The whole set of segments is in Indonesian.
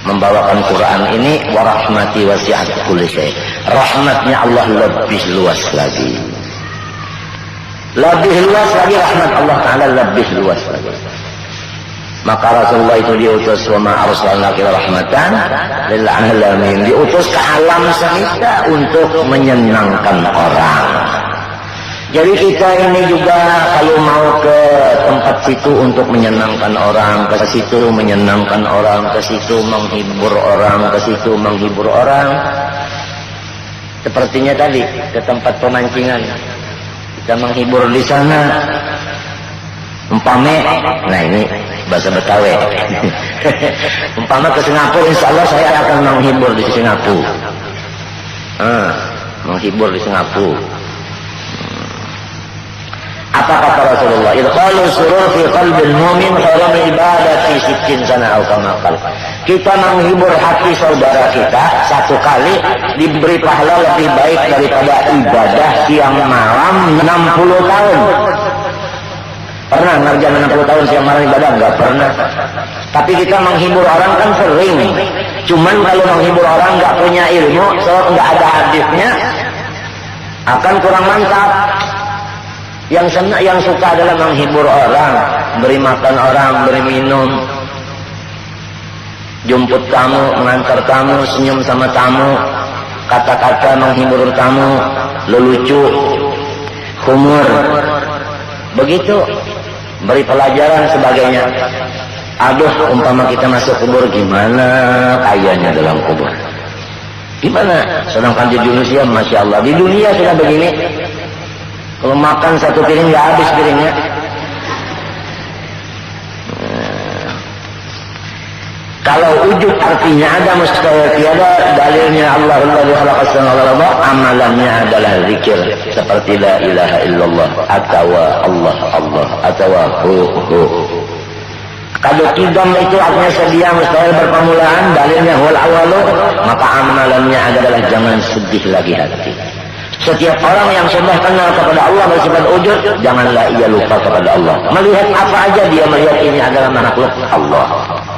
membawakan Quran ini, wa rahmati wasi'at kulli syai'. Rahmatnya Allah lebih luas lagi. Lebih luas lagi rahmat Allah Ta'ala, lebih luas lagi. Maka Rasulullah itu diutus, wa ma arsalnaka illa rahmatan lil alamin, diutus ke alam semesta untuk menyenangkan orang. Jadi kita ini juga kalau mau ke tempat situ untuk menyenangkan orang, ke situ menyenangkan orang, ke situ menghibur orang, ke situ menghibur orang. Sepertinya tadi ke tempat pemancingan, kita menghibur di sana. Umpame, nah ini bahasa Betawi. Umpama ke Singapura, insya Allah saya akan menghibur di Singapura. Menghibur di Singapura. Apa kata Rasulullah? Idkhalu surur fi qalbil mu'min khairan min ibadati sittin sana atau kama qala. Kita menghibur hati saudara kita satu kali diberi pahala lebih baik daripada ibadah siang malam 60 tahun. Pernah ngerjain 60 tahun siang malam ibadah? Enggak pernah. Tapi kita menghibur orang kan sering. Cuman kalau menghibur orang enggak punya ilmu, enggak ada hadisnya, akan kurang mantap. Yang suka adalah menghibur orang, beri makan orang, beri minum, jemput tamu, mengantar tamu, senyum sama tamu, kata-kata menghibur tamu, lelucu, humor, begitu, beri pelajaran sebagainya. Aduh, umpama kita masuk kubur, gimana kayanya dalam kubur? Gimana? Sedangkan di Indonesia, Masya Allah, di dunia sudah begini. Kalau makan satu piring nggak habis piringnya. Kalau ujub artinya ada, mustahil tiada, dalilnya Allah khalaqas samawati wal ardh, amalannya adalah zikir seperti la ilaha illallah atau Allah atau hu. Kalau qidam itu artinya sedia, mustahil berpermulaan, dalilnya wal awalu, maka amalannya adalah jangan sedih lagi hati. Setiap orang yang sudah kenal kepada Allah bersifat ujud, janganlah ia lupa kepada Allah. Melihat apa aja dia melihat ini adalah makhluk Allah.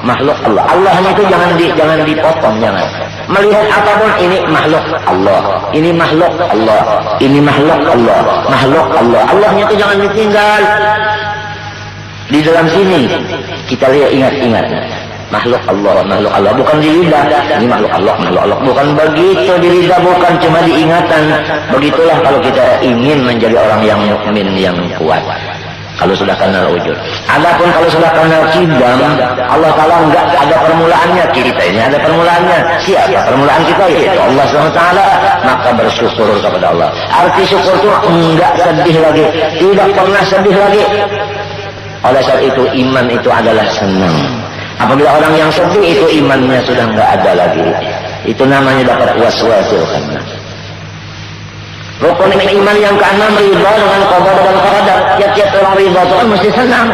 Makhluk Allah. Allahnya itu jangan dipotong, jangan. Melihat apapun ini makhluk Allah. Ini makhluk Allah. Ini makhluk Allah. Makhluk Allah. Allahnya itu jangan ditinggal. Di dalam sini kita lihat, ingat. Makhluk Allah, bukan di lidah. Ini makhluk Allah. Bukan begitu di lidah, bukan cuma diingatan. Begitulah kalau kita ingin menjadi orang yang mukmin yang kuat. Kalau sudah kenal wujud. Adapun kalau sudah kenal qidam, Allah Ta'ala enggak ada permulaannya. Kita ini ada permulaannya. Siapa permulaan kita? Yaitu Allah SWT. Maka bersyukur kepada Allah. Arti syukur itu enggak sedih lagi, tidak pernah sedih lagi. Oleh sebab itu iman itu adalah senang. Apabila orang yang sedih itu imannya sudah enggak ada lagi. Itu namanya dapat waswasil khannas. Rukun iman yang keenam ridha dengan qada dan qadar. Tiap-tiap orang ridha itu kan mesti senang.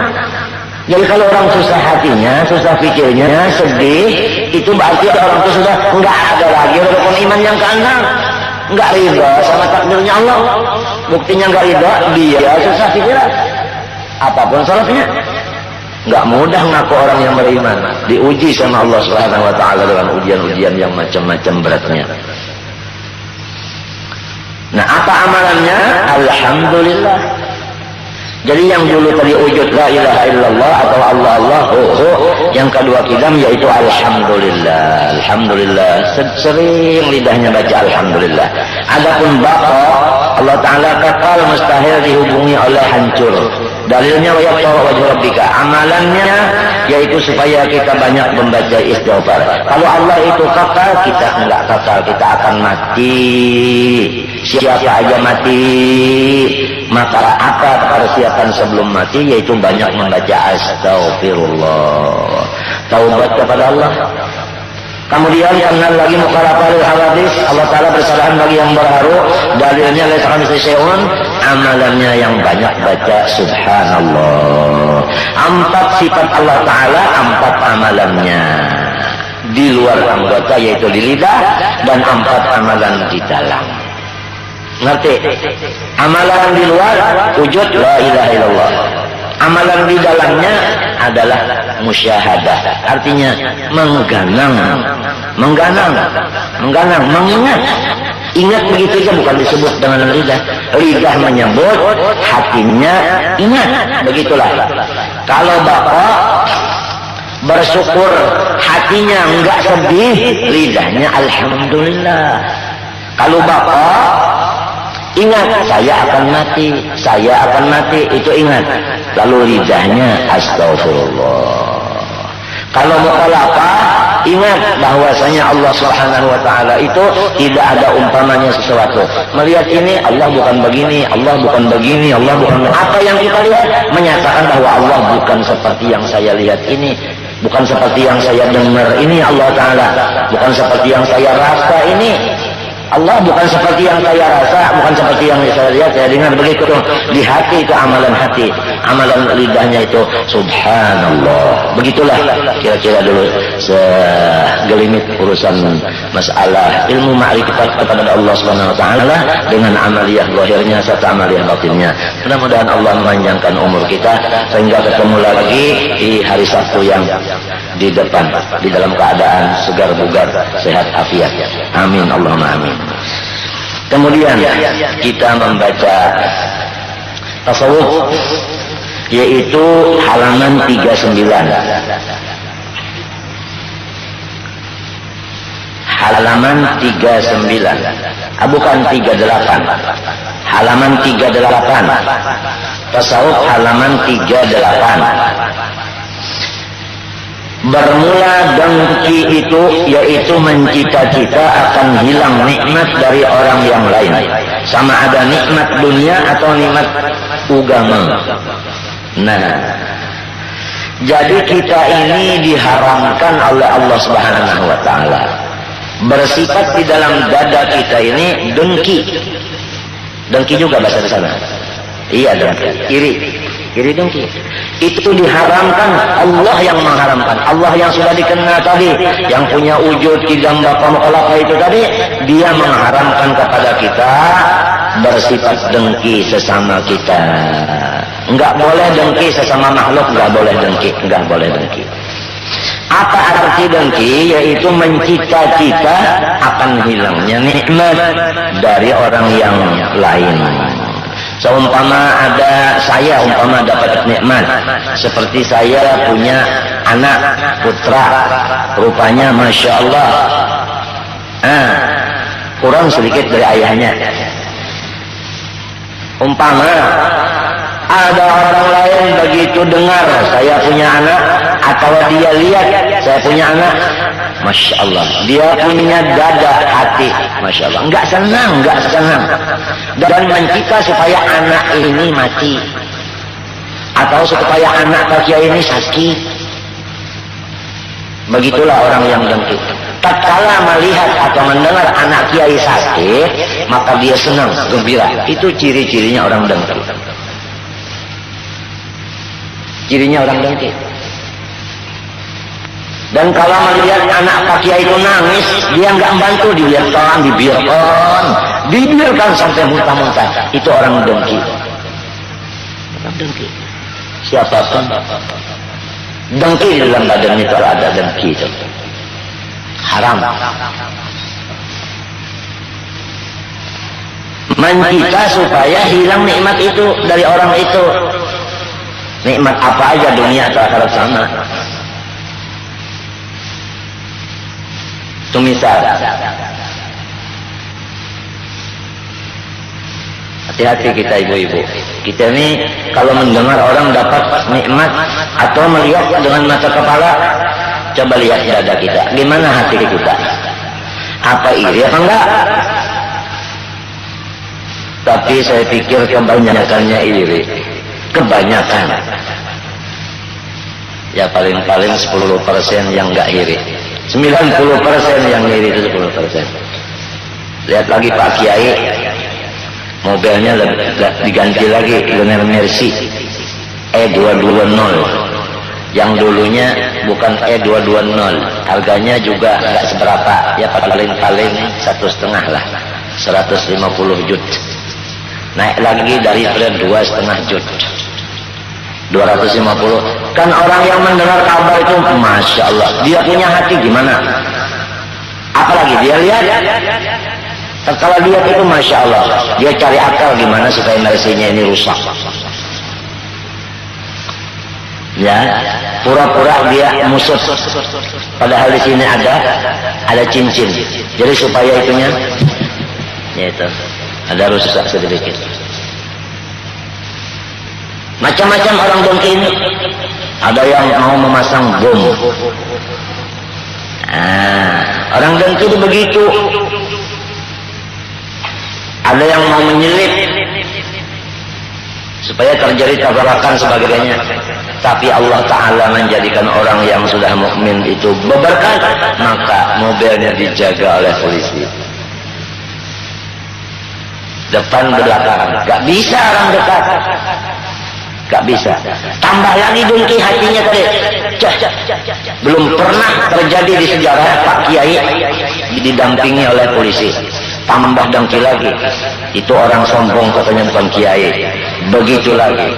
Jadi kalau orang susah hatinya, susah pikirnya, sedih, itu berarti orang itu sudah enggak ada lagi rukun iman yang keenam. Enggak ridha sama takdirnya Allah. Buktinya enggak ridha, dia susah pikiran. Apapun salahnya. Enggak mudah ngaku orang yang beriman, diuji sama Allah Subhanahu wa taala dengan ujian-ujian yang macam-macam beratnya. Nah, apa amalannya? Alhamdulillah. Jadi yang dulu tadi wujud la ilaha illallah atau Allah yang kedua qidam yaitu alhamdulillah. Alhamdulillah, sering lidahnya baca alhamdulillah. Adapun baqa, Allah Ta'ala kekal, mustahil dihubungi oleh hancur. Dalilnya wa yaqra wajh rabbika, amalannya yaitu supaya kita banyak membaca istighfar. Kalau Allah itu kekal, kita enggak kekal, kita akan mati. Siapa aja mati, maka apa persiapan sebelum mati yaitu banyak membaca astagfirullah, taubat kepada Allah. Kemudian kenal lagi mukhalafahul hawadits, Allah Ta'ala bersalahan bagi yang berharu. Dalilnya laisa kamitslihi syai'un, amalannya yang banyak baca subhanallah. 4 sifat Allah Ta'ala, 4 amalannya di luar anggota yaitu di lidah, dan 4 amalan di dalam. Ngerti? Amalan di luar wujud la ilaha illallah. Amalan di dalamnya adalah musyahadah. Artinya mengingat. Ingat begitu saja, bukan disebut dengan lidah. Lidah menyebut, hatinya ingat. Begitulah. Kalau bapak bersyukur, hatinya enggak sedih, lidahnya alhamdulillah. Kalau bapak ingat, saya akan mati, itu ingat. Lalu lidahnya astagfirullah. Kalau mukhalafah, ingat bahwasanya Allah Subhanahu wa taala itu tidak ada umpamanya sesuatu. Melihat ini, Allah bukan begini, Allah bukan begini, Allah bukan. Apa yang kita lihat menyatakan bahwa Allah bukan seperti yang saya lihat ini, bukan seperti yang saya dengar ini, Allah taala bukan seperti yang saya rasa ini. Allah bukan seperti yang saya rasa, bukan seperti yang saya lihat, saya dengar. Begitu di hati itu amalan hati, amalan lidahnya itu subhanallah. Begitulah kira-kira dulu segelintir urusan masalah ilmu ma'rifat kepada Allah Subhanahu wa taala dengan amaliyah zahirnya serta amaliyah batinnya. Mudah-mudahan Allah memanjangkan umur kita sehingga ketemu lagi di hari Sabtu yang di depan, di dalam keadaan segar bugar, sehat afiat. Amin, Allahumma amin. Kemudian kita membaca tasawuf, yaitu halaman 39. Halaman 39. Bukan 38. Halaman 38. Tasawuf halaman 38. Bermula dengki itu yaitu mencita-cita akan hilang nikmat dari orang yang lain, sama ada nikmat dunia atau nikmat agama. Nah, jadi kita ini diharamkan oleh Allah Subhanahu wa taala. Bersifat di dalam dada kita ini dengki. Dengki juga bahasa di sana. Iya, dengki. Iri dengki. Itu diharamkan, Allah yang mengharamkan. Allah yang sudah dikenal tadi, yang punya wujud kidam bapa mukhalafah itu tadi, dia mengharamkan kepada kita bersifat dengki sesama kita. Enggak boleh dengki sesama makhluk, enggak boleh dengki. Apa arti dengki? Yaitu mencita-cita akan hilangnya nikmat dari orang yang lain. Seumpama ada saya dapat nikmat, seperti saya punya anak putra, rupanya masya Allah, kurang sedikit dari ayahnya. Umpama ada orang lain begitu dengar saya punya anak, atau dia lihat saya punya anak, masya Allah, dia punya dada hati, masya Allah, enggak senang, dan mencita supaya anak ini mati, atau supaya anak Pak Kiai ini sakit. Begitulah orang yang dengki. Tatkala melihat atau mendengar anak Kiai sakit, maka dia senang, gembira. Itu ciri-cirinya orang dengki. Cirinya orang dengki. Dan kalau melihat anak Pak Kiai itu nangis, dia nggak membantu, dibiarkan sampai muntah-muntah. Itu orang dengki. Orang dengki. Siapapun dengki di dalam badan itu ada dengki itu. Haram. Mencita supaya hilang nikmat itu dari orang itu. Nikmat apa aja, dunia atau akhirat sama. Itu misal. Hati-hati kita ibu-ibu. Kita ini kalau mendengar orang dapat nikmat atau melihat dengan mata kepala, coba lihat dada kita. Gimana hati kita? Apa iri apa enggak? Tapi saya pikir kebanyakannya iri. Kebanyakan. Ya paling-paling 10% yang enggak iri. 90% yang iri itu 10%. Lihat lagi Pak Kiai, mobilnya diganti lagi Lionel Mercy E220, yang dulunya bukan E220, harganya juga nggak seberapa, ya paling-paling 1,5 lah, 150 juta. naik lagi dari 2,5 juta 250. Kan orang yang mendengar kabar itu Masya Allah, dia punya hati gimana, apalagi dia lihat. Kalau lihat itu Masya Allah, dia cari akal gimana supaya Malaysianya ini rusak. Ya, pura-pura dia musuh, padahal di sini ada cincin. Jadi supaya itunya, ya itu ada rusak sedikit. Macam-macam orang dengki ini. Ada yang mau memasang bom. Orang dengki itu begitu. Ada yang mau menyelip supaya terjadi tabrakan sebagainya. Tapi Allah Ta'ala menjadikan orang yang sudah mukmin itu berberkah, maka mobilnya dijaga oleh polisi. Depan belakang, gak bisa orang dekat, gak bisa. Tambah lagi dengki hatinya tadi. Belum pernah terjadi di sejarah Pak Kiai didampingi oleh polisi. Tambah dengki lagi, itu orang sombong katanya bukan kiai. Begitu lagi.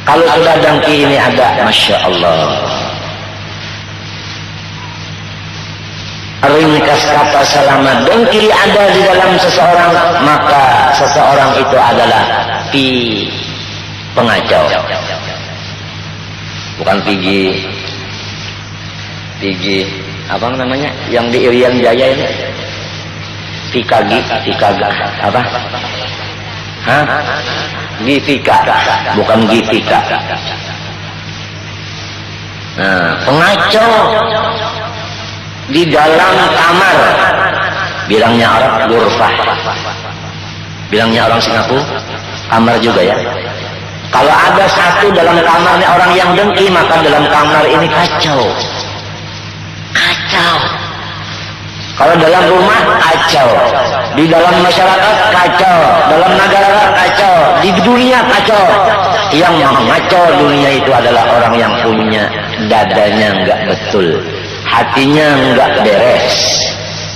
Kalau sudah dengki ini ada, Masya Allah. Ringkas kata selama dengki ada di dalam seseorang, maka seseorang itu adalah pengacau. Bukan pigi apa namanya yang di Irian Jaya ini, Pikagi apa? Hah? Gifika, bukan Gifika. Nah, pengacau di dalam kamar, bilangnya Arab ghurfah, bilangnya orang Singapura kamar juga ya. Kalau ada satu dalam kamarnya orang yang dengki, maka dalam kamar ini kacau. Kalau dalam rumah kacau, di dalam masyarakat kacau, dalam negara kacau, di dunia kacau. Yang mengacau dunia itu adalah orang yang punya dadanya enggak betul, hatinya enggak beres.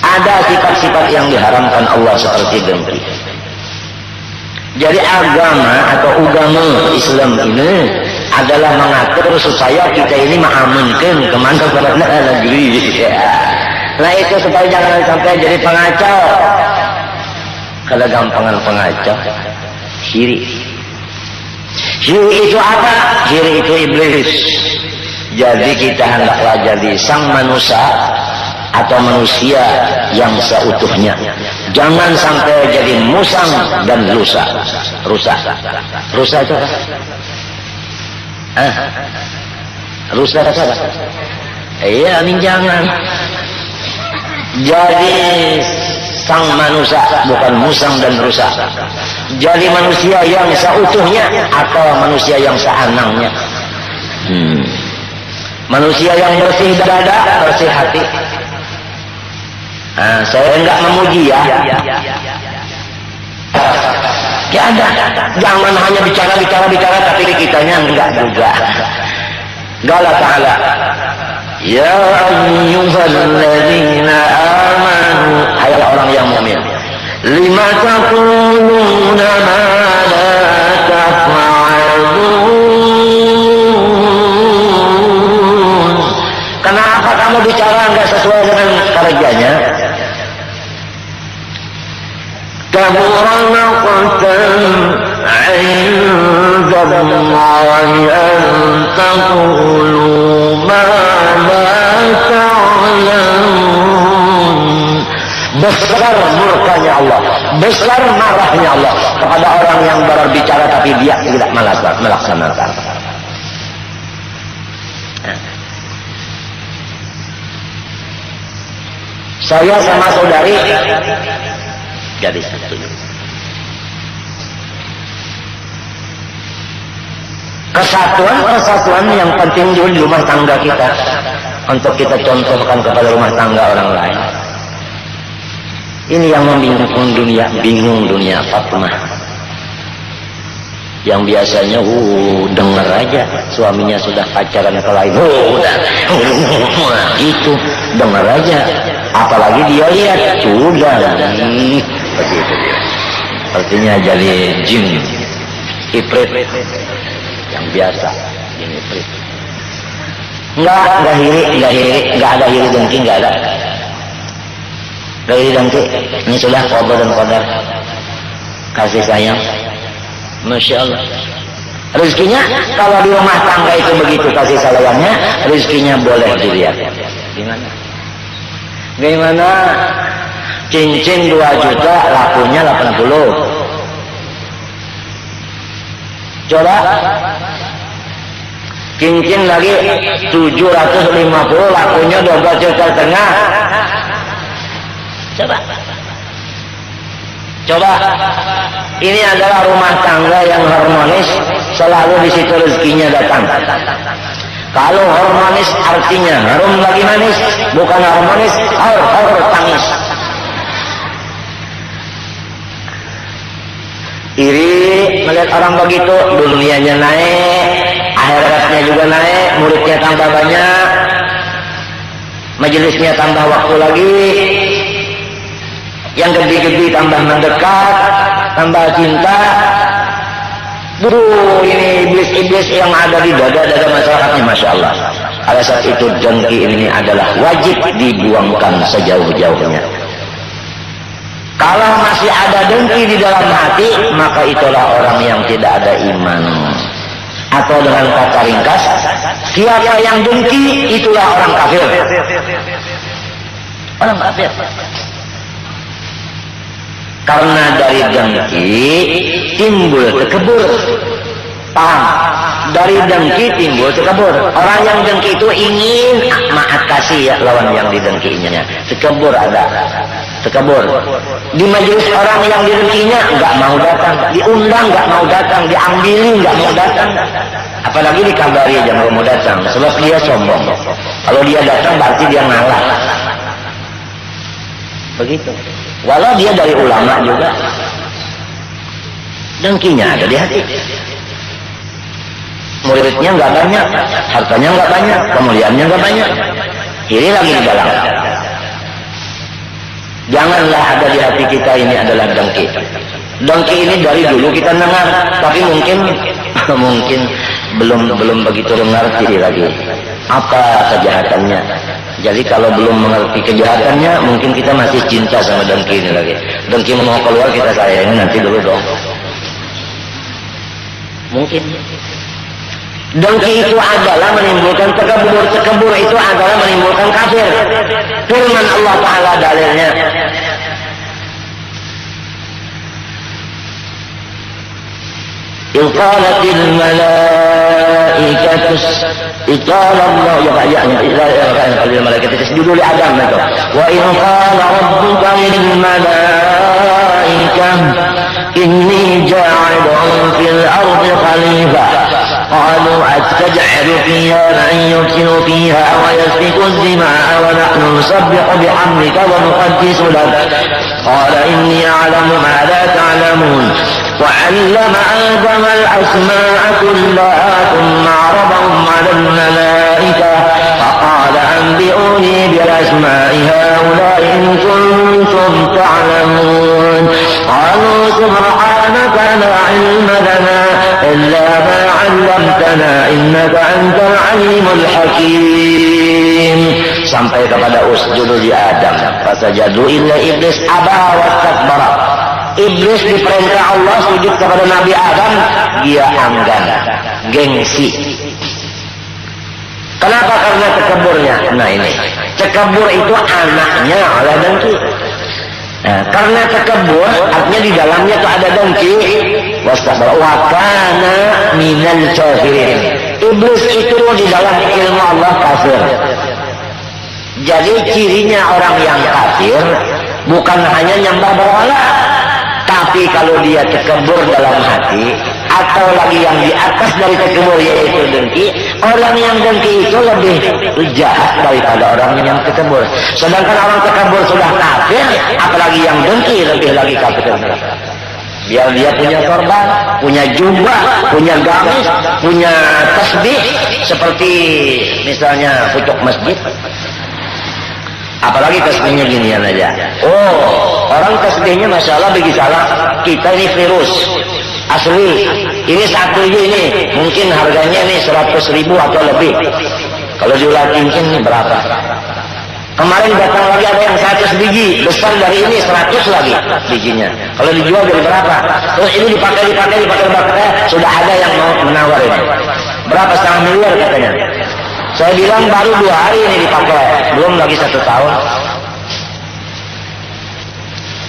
Ada sifat-sifat yang diharamkan Allah seperti dengki. Jadi agama atau agama Islam ini adalah mengatur supaya kita ini mengamankan kemana-mana negeri. Nah itu supaya jangan sampai jadi pengacau. Kalau gampangan pengacau, syirik. Syirik itu apa? Syirik itu iblis. Jadi kita hendaklah jadi sang manusia atau manusia yang seutuhnya. Jangan sampai jadi musang dan lusa. Rusa itu apa? Rusa itu apa? Iya, ini jangan. Jadi sang manusia, bukan musang dan rusa. Jadi manusia yang seutuhnya atau manusia yang seanangnya. Manusia yang bersih dada, bersih hati. Saya enggak memuji ya. Ada. Jangan hanya bicara tapi kitanya enggak juga. Allah Ta'ala, ya ayyuhalladzina amanu, hai orang yang mukmin, lima taquluna ma la taf'alun. Kenapa kamu bicara enggak sesuai dengan kerjanya? Kabura maqtan 'inda Allahi an taqulu ma la ta'lamun. Besar murkanya Allah, besar marahnya Allah kepada orang yang berbicara tapi dia tidak melaksanakan. Saya sama saudari gadis satu. Kesatuan yang penting di rumah tangga kita, untuk kita contohkan kepada rumah tangga orang lain. Ini yang bingung dunia Fatimah. Yang biasanya dengar aja suaminya sudah pacaran ke lain, gitu dengar aja. Apalagi dia lihat sudah begitu dia. Artinya jadi jin, ifrit yang biasa, jin ifrit. Enggak hiri, enggak ada hiri dengki, enggak ada. Enggak hiri dengki, ini sudah qada dan qadar. Kasih sayang, Masya Allah. Rezekinya kalau di rumah tangga itu begitu kasih sayangnya, rezekinya boleh dilihat. Gimana? Cincin 2 juta, lakunya 80. Coba. Cincin lagi 750, lakunya 12,5 juta. Coba. Ini adalah rumah tangga yang harmonis, selalu di situ rezekinya datang. Kalau harmonis artinya harum lagi manis, bukan harmonis har tangis. Iri melihat orang begitu, dunianya naik, akhiratnya juga naik, muridnya tambah banyak, majelisnya tambah waktu lagi, yang gede-gede tambah mendekat, tambah cinta. Ini iblis-iblis yang ada di dada-dada masyarakatnya, Masya Allah. Pada saat itu dengki ini adalah wajib dibuangkan sejauh-jauhnya. Kalau masih ada dengki di dalam hati, maka itulah orang yang tidak ada iman. Atau dengan kata ringkas, siapa yang dengki, itulah orang kafir. Orang kafir. Karena dari dengki timbul tekebur. Paham? Dari dengki timbul tekebur. Orang yang dengki itu ingin maaf kasih ya lawan yang didengkinya. Tekebur ada. Tekebur. Di majelis orang yang didengkinya nggak mau datang, diundang nggak mau datang, diambilin nggak mau datang. Apalagi dikabari jangan mau datang, sebab dia sombong. Kalau dia datang berarti dia ngalah. Begitu. Walau dia dari ulama juga, dengkinya ada di hati. Muridnya nggak banyak, hartanya nggak banyak, kemuliaannya nggak banyak, iri lagi di dalam. Janganlah ada di hati kita ini adalah dengki. Dengki ini dari dulu kita dengar, tapi mungkin belum begitu mengerti lagi apa kejahatannya. Jadi kalau belum mengerti kejahatannya, mungkin kita masih cinta sama dengki ini lagi. Dengki mau keluar kita sayangi nanti dulu dong. Mungkin. Dengki itu adalah menimbulkan tekebur. Tekebur itu adalah menimbulkan kafir. Firman Allah Ta'ala dalilnya. قالت الملائكة قال الله الملائكة تسجدوا لآدم وإذ قال ربك للملائكة إني جاعل في الأرض خليفة قالوا أتجعل فيها من يفسد فيها ويسفك الدماء ونحن نسبح بحمدك ونقدس لك قال إني أعلم ما لا تعلمون وعلم آدم الأسماء كلها ثم عرضهم على الملائكة فقال أنبئوني بأسماء هؤلاء إن كنتم تعلمون قالوا سبحانك لا علم لنا إلا ما علمتنا إنك أنت العليم الحكيم. Sampai kepada usjudu di Adam, fasajadu illa iblis aba wastakbara. Iblis diperintah Allah sujud kepada Nabi Adam, dia enggan, gengsi. Kenapa? Karena tekeburnya. Nah ini, tekebur itu anaknya oleh dengki. Nah, karena tekebur, artinya di dalamnya itu ada dengki. Wastakbara wa kana minal kafirin. Iblis itu di dalam ilmu Allah kafir. Jadi cirinya orang yang kafir bukan hanya nyembah berhala, tapi kalau dia tekebur dalam hati, atau lagi yang di atas dari tekebur yaitu dengki, orang yang dengki itu lebih jahat daripada orang yang tekebur. Sedangkan orang tekebur sudah kafir, apalagi yang dengki lebih lagi kafir. Biar dia punya korban, punya jubah, punya gamis, punya tasbih, seperti misalnya pucuk masjid. Apalagi tasbihnya ginian aja. Oh, orang tasbihnya Masya Allah bagi salah. Kita ini virus asli. Ini satu ini mungkin harganya ini 100.000 atau lebih. Kalau diulatin ini berapa? Kemarin datang lagi ada yang 100 biji, besar dari ini 100 lagi bijinya. Kalau dijual dari berapa? Terus ini dipakai, sudah ada yang mau menawar ini. Berapa, 1,5 miliar katanya. Saya bilang baru 2 hari ini dipakai, belum lagi 1 tahun.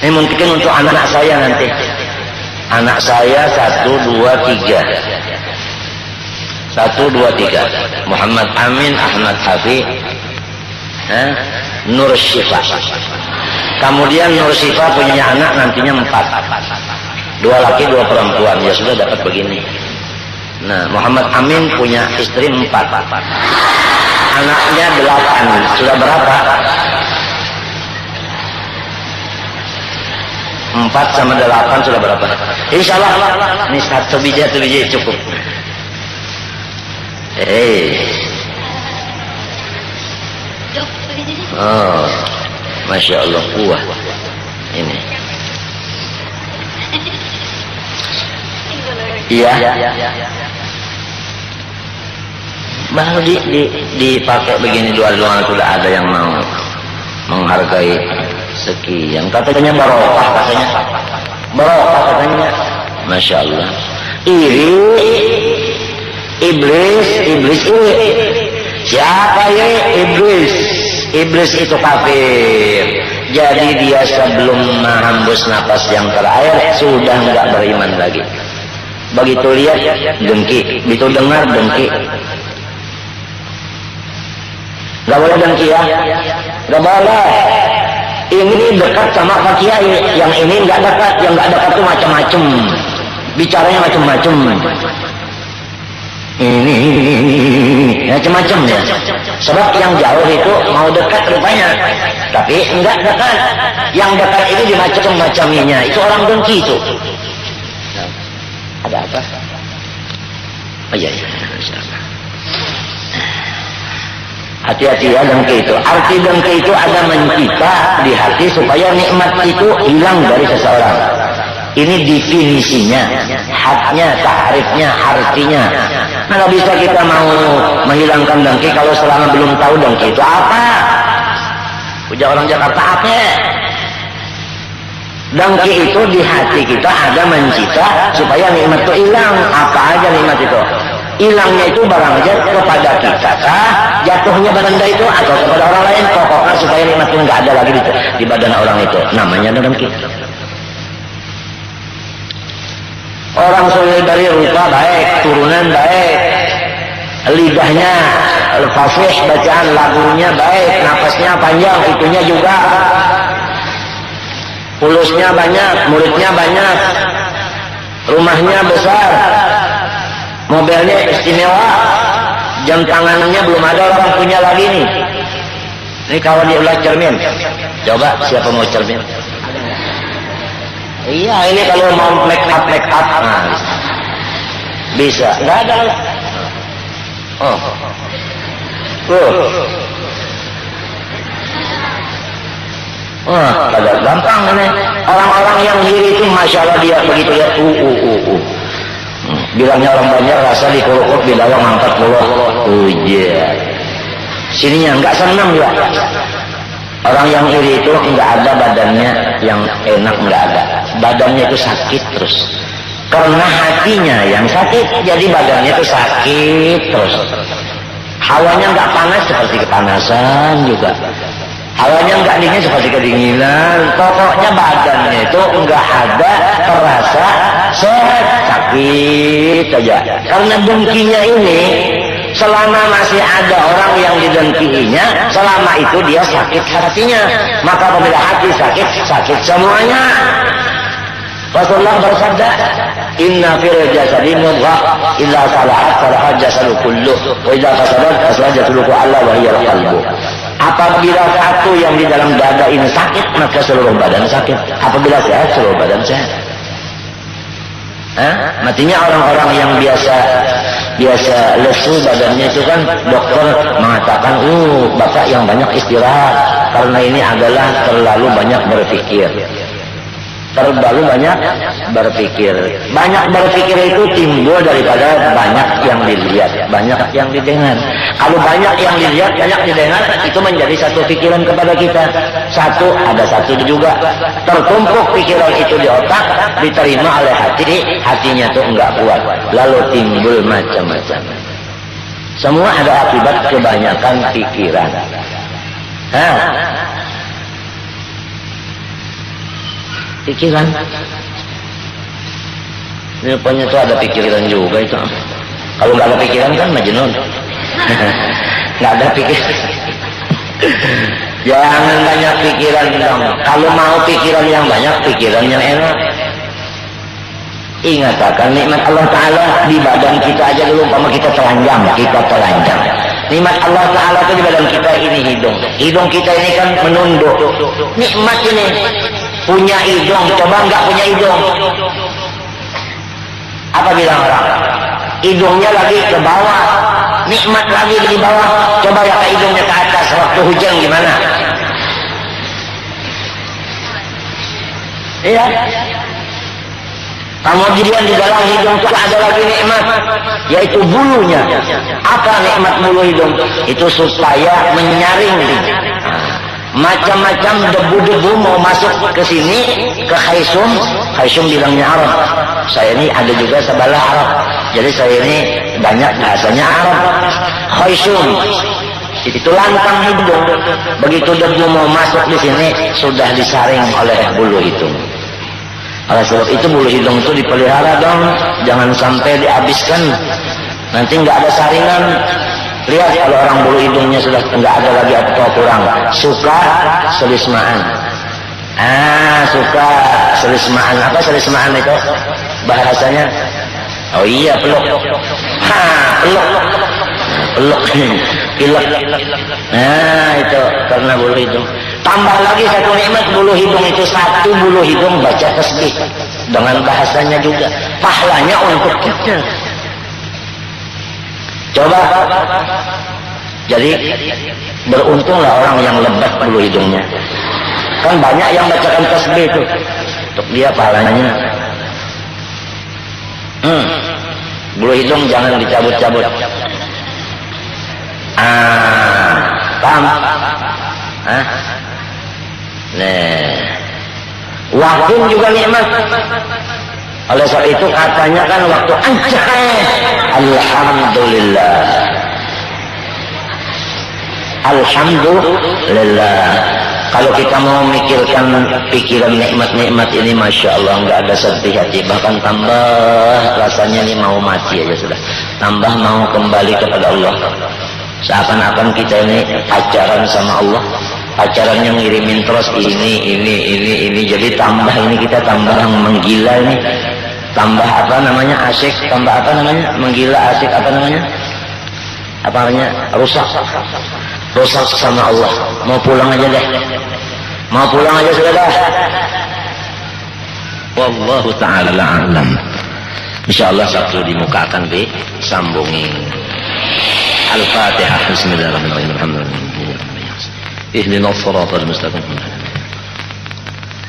Ini mungkin untuk anak saya nanti. Anak saya 1, 2, 3. 1, 2, 3. Muhammad Amin, Ahmad Hafi, Nur Syifa. Kemudian Nur Syifa punya anak nantinya 4. 2 laki 2 perempuan. Ya sudah dapat begini. Nah, Muhammad Amin punya istri 4. Anaknya 8. Sudah berapa? 4 sama 8 sudah berapa? Insya Allah ini 1 biji cukup. Oh, Masya Allah, kuah ini. Iya. Baru dipakai begini 2 sudah ada yang mau menghargai sekian. Katanya barokah, katanya. Masya Allah. Iblis iri. Siapa ya iblis? Iblis itu kafir. Jadi dia sebelum menghembus napas yang terakhir sudah enggak beriman lagi. Begitu lihat dengki, begitu dengar dengki. Enggak boleh dengki ya. Enggak boleh. Ini dekat sama Pak Kiai, yang ini enggak dekat, yang enggak dekat itu macam-macam. Bicaranya macam-macam. Ini macam-macam ya. Sebab yang jauh itu mau dekat rupanya, tapi enggak dekat. Yang dekat ini dimacam-macaminya. Itu orang dengki itu. Ada apa? Oh iya. Hati-hati ya dengki itu. Arti dengki itu ada mencipta di hati supaya nikmat itu hilang dari seseorang. Ini definisinya, haknya, tahrifnya, artinya. Mana bisa kita mau menghilangkan dengki kalau selama belum tahu dengki itu apa? Ujar orang Jakarta apa? Dengki itu di hati kita ada mencipta supaya nikmat itu hilang. Apa aja nikmat itu? Hilangnya itu barang aja kepada kita kah? Jatuhnya benda itu atau kepada orang lain? Pokoknya supaya nikmat itu nggak ada lagi di badan orang itu. Namanya dengki. Orang soleh dari rupa baik, turunan baik, lidahnya fasih, bacaan lagunya baik, napasnya panjang, itunya juga, fulusnya banyak, muridnya banyak, rumahnya besar, mobilnya istimewa, jam tangannya belum ada orang punya lagi nih. Ini kawan dia ulah cermin. Coba siapa mau cermin? Iya, ini kalau mau make up, nah, bisa. Nggak ada. Agak gampang ini. Orang-orang yang iri itu, Masya Allah dia begitu ya. Bilangnya orang banyak rasa dikuruk bilawang angkat pulau. Sininya nggak senang ya. Orang yang iri itu enggak ada badannya yang enak, enggak ada. Badannya itu sakit terus. Karena hatinya yang sakit, jadi badannya itu sakit terus. Hawanya enggak panas seperti kepanasan juga. Hawanya enggak dingin seperti kedinginan. Pokoknya badannya itu enggak ada terasa sehat, sakit aja. Karena dengkinya ini, selama masih ada orang yang didengkinya, selama itu dia sakit hatinya. Maka apabila hati sakit, sakit semuanya. Rasulullah bersabda, "Inna fil jasadi mudghah, idza salahat salaha jasadu kulluh, wa idza fasadat fasada jasadu kulluh wa hiya al-qalbu." Apabila satu yang di dalam dada ini sakit, maka seluruh badan sakit. Apabila sehat, seluruh badan sehat. Matinya orang-orang yang biasa lesu badannya itu kan dokter mengatakan, bapak yang banyak istirahat. Karena ini adalah terlalu banyak berpikir. Terlalu banyak berpikir. Banyak berpikir itu timbul daripada banyak yang dilihat, banyak yang didengar. Kalau banyak yang dilihat, banyak didengar, itu menjadi satu pikiran kepada kita. Satu, ada satu juga. Tertumpuk pikiran itu di otak, diterima oleh hati, hatinya tuh enggak kuat. Lalu timbul macam-macam. Semua ada akibat kebanyakan pikiran. Pikiran. Ini rupanya tuh ada pikiran juga itu. Kalau nggak ada pikiran kan majnun. Nggak ada pikiran. Jangan banyak pikiran dong. Kalau mau pikiran yang banyak, pikiran yang enak. Ingat akan nikmat Allah Ta'ala di badan kita aja dulu. Umpama kita telanjang. Nikmat Allah Ta'ala itu di badan kita ini hidung. Hidung kita ini kan menunduk. Nikmat ini. Punya hidung, coba nggak punya hidung. Apa bilang orang? Hidungnya lagi ke bawah, nikmat lagi di bawah. Coba ya ke hidungnya ke atas waktu hujan gimana? Iya. Kemudian di dalam hidung itu ada lagi nikmat, yaitu bulunya. Apa nikmat bulu hidung? Itu supaya menyaring macam-macam debu-debu mau masuk ke sini, ke khaysum. Khaysum bilangnya Arab. Saya ini ada juga sebelah Arab. Jadi saya ini banyak bahasanya Arab. Khaysum itu lantang hidung. Begitu debu mau masuk di sini, sudah disaring oleh bulu hidung. Oleh sebab itu bulu hidung itu dipelihara dong. Jangan sampai dihabiskan. Nanti nggak ada saringan. Lihat kalau orang bulu hidungnya sudah nggak ada lagi atau kurang, suka selismaan. Suka selismaan. Apa selismaan itu bahasanya? Oh iya, peluk. Peluk. Pilek. Itu karena bulu hidung. Tambah lagi satu nikmat bulu hidung itu, satu bulu hidung baca tasbih dengan bahasanya juga. Pahalanya untuk kita. Coba. Jadi beruntunglah orang yang lebat bulu hidungnya. Kan banyak yang bacakan tasbih itu. Untuk dia pahalanya. Bulu hidung jangan dicabut-cabut. Paham? Waktu juga nikmat. Oleh sebab itu katanya kan waktu alhamdulillah. Alhamdulillah. Kalau kita mau memikirkan pikiran nikmat-nikmat ini, masya Allah, nggak ada sedih hati, bahkan tambah rasanya ini mau mati aja sudah, tambah mau kembali kepada Allah. Seakan-akan kita ini pacaran sama Allah, pacaran yang ngirimin terus ini, jadi tambah ini kita tambah menggila ini, tambah apa namanya asyik, tambah apa namanya menggila asyik, apa namanya rusak sama Allah. Mau pulang aja deh, mau pulang aja sudah dah. Wallahu ta'ala a'lam. Insyaallah Sabtu di muka akan disambungi. Al-Fatihah. Bismillahirrahmanirrahim. Alhamdulillah. Ihdinas siratal mustaqim.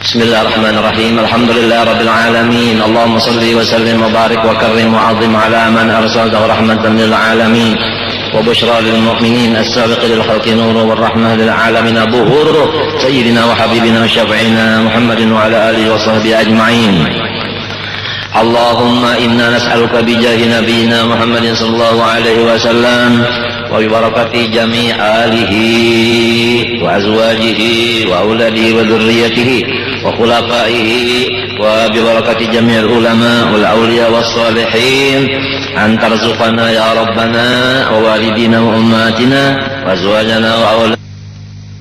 Bismillahirrahmanirrahim. Alhamdulillah rabbil alamin. Allahumma shalli wa sallim wa barik wa karrim wa 'azzim ala man arsaltahu rahmatan lil alamin. وبشرى للمؤمنين السابق للخلق نور والرحمة للعالمين ظهور سيدنا وحبيبنا وشفيعنا محمد وعلى آله وصحبه أجمعين. اللهم إنا نسألك بجاه نبينا محمد صلى الله عليه وسلم وببركة جميع آله وأزواجه وأولاده وذريته وخلفائه وببركة جميع العلماء والأولياء والصالحين أن ترزقنا يا ربنا ووالدينا وأمهاتنا وأزواجنا وأولادنا